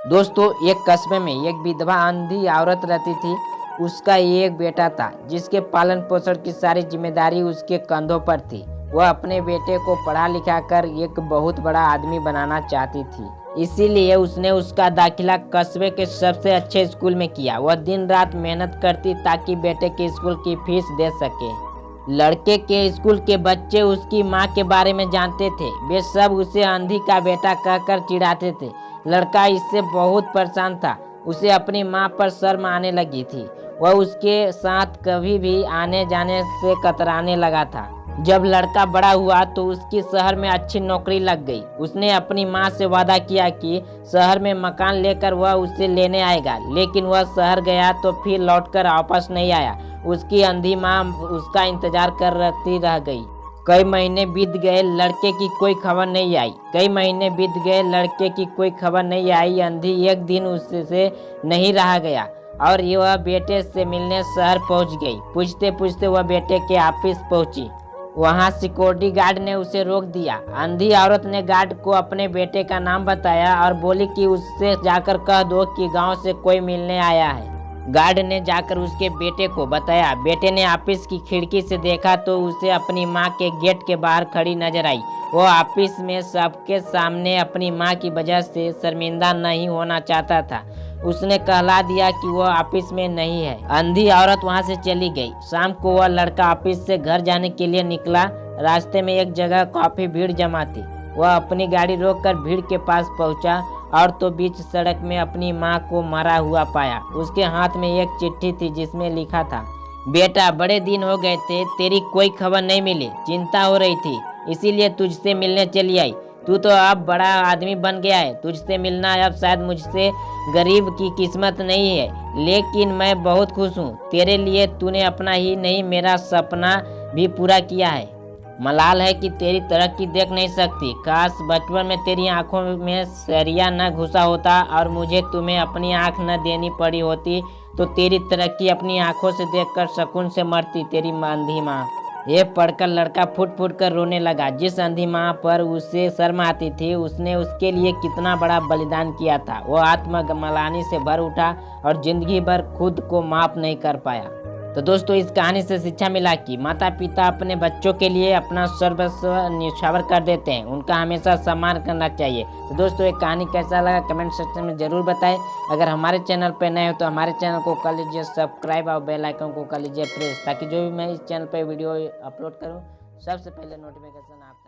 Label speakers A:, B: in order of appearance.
A: दोस्तों, एक कस्बे में एक विधवा अंधी औरत रहती थी। उसका एक बेटा था जिसके पालन पोषण की सारी जिम्मेदारी उसके कंधों पर थी। वह अपने बेटे को पढ़ा लिखा कर एक बहुत बड़ा आदमी बनाना चाहती थी। इसीलिए उसने उसका दाखिला कस्बे के सबसे अच्छे स्कूल में किया। वह दिन रात मेहनत करती ताकि बेटे के स्कूल की फीस दे सके। लड़के के स्कूल के बच्चे उसकी माँ के बारे में जानते थे। वे सब उसे अंधी का बेटा कहकर चिढ़ाते थे। लड़का इससे बहुत परेशान था। उसे अपनी माँ पर शर्म आने लगी थी। वह उसके साथ कभी भी आने जाने से कतराने लगा था। जब लड़का बड़ा हुआ तो उसकी शहर में अच्छी नौकरी लग गई। उसने अपनी माँ से वादा किया कि शहर में मकान लेकर वह उसे लेने आएगा, लेकिन वह शहर गया तो फिर लौटकर वापस नहीं आया। उसकी अंधी माँ उसका इंतजार करती रह गई। कई महीने बीत गए, लड़के की कोई खबर नहीं आई। कई महीने बीत गए, लड़के की कोई खबर नहीं आई। अंधी एक दिन उससे नहीं रहा गया और वह बेटे से मिलने शहर पहुंच गई। पूछते पूछते वह बेटे के ऑफिस पहुंची। वहां सिक्योरिटी गार्ड ने उसे रोक दिया। अंधी औरत ने गार्ड को अपने बेटे का नाम बताया और बोली कि उससे जाकर कह दो कि गांव से कोई मिलने आया है। गार्ड ने जाकर उसके बेटे को बताया। बेटे ने ऑफिस की खिड़की से देखा तो उसे अपनी माँ के गेट के बाहर खड़ी नजर आई। वो ऑफिस में सबके सामने अपनी माँ की वजह से शर्मिंदा नहीं होना चाहता था। उसने कहला दिया कि वह ऑफिस में नहीं है। अंधी औरत वहां से चली गई। शाम को वह लड़का ऑफिस से घर जाने के लिए निकला। रास्ते में एक जगह काफी भीड़ जमा थी। वह अपनी गाड़ी रोककर भीड़ के पास पहुंचा और तो बीच सड़क में अपनी माँ को मरा हुआ पाया। उसके हाथ में एक चिट्ठी थी जिसमें लिखा था, बेटा बड़े दिन हो गए थे, तेरी कोई खबर नहीं मिली। चिंता हो रही थी, इसीलिए तुझसे मिलने चली आई। तू तो अब बड़ा आदमी बन गया है। तुझसे मिलना अब शायद मुझसे गरीब की किस्मत नहीं है, लेकिन मैं बहुत खुश हूँ। तेरे लिए तूने अपना ही नहीं मेरा सपना भी पूरा किया है। मलाल है कि तेरी तरक्की देख नहीं सकती। काश बचपन में तेरी आंखों में सरिया न घुसा होता और मुझे तुम्हें अपनी आंख न देनी पड़ी होती, तो तेरी तरक्की अपनी आंखों से देखकर सुकून से मरती, तेरी अंधी माँ। ये पढ़कर लड़का फुट फुट कर रोने लगा। जिस अंधी माँ पर उसे शर्म आती थी, उसने उसके लिए कितना बड़ा बलिदान किया था। वो आत्मग्लानि से भर उठा और जिंदगी भर खुद को माफ नहीं कर पाया। तो दोस्तों, इस कहानी से शिक्षा मिला कि माता पिता अपने बच्चों के लिए अपना सर्वस्व न्यौछावर कर देते हैं। उनका हमेशा सम्मान करना चाहिए। तो दोस्तों, ये कहानी कैसा लगा कमेंट सेक्शन में ज़रूर बताएं। अगर हमारे चैनल पर नए हो तो हमारे चैनल को कर लीजिए सब्सक्राइब और बेल आइकन को कर लीजिए प्रेस, ताकि जो भी मैं इस चैनल पर वीडियो अपलोड करूँ सबसे पहले नोटिफिकेशन आप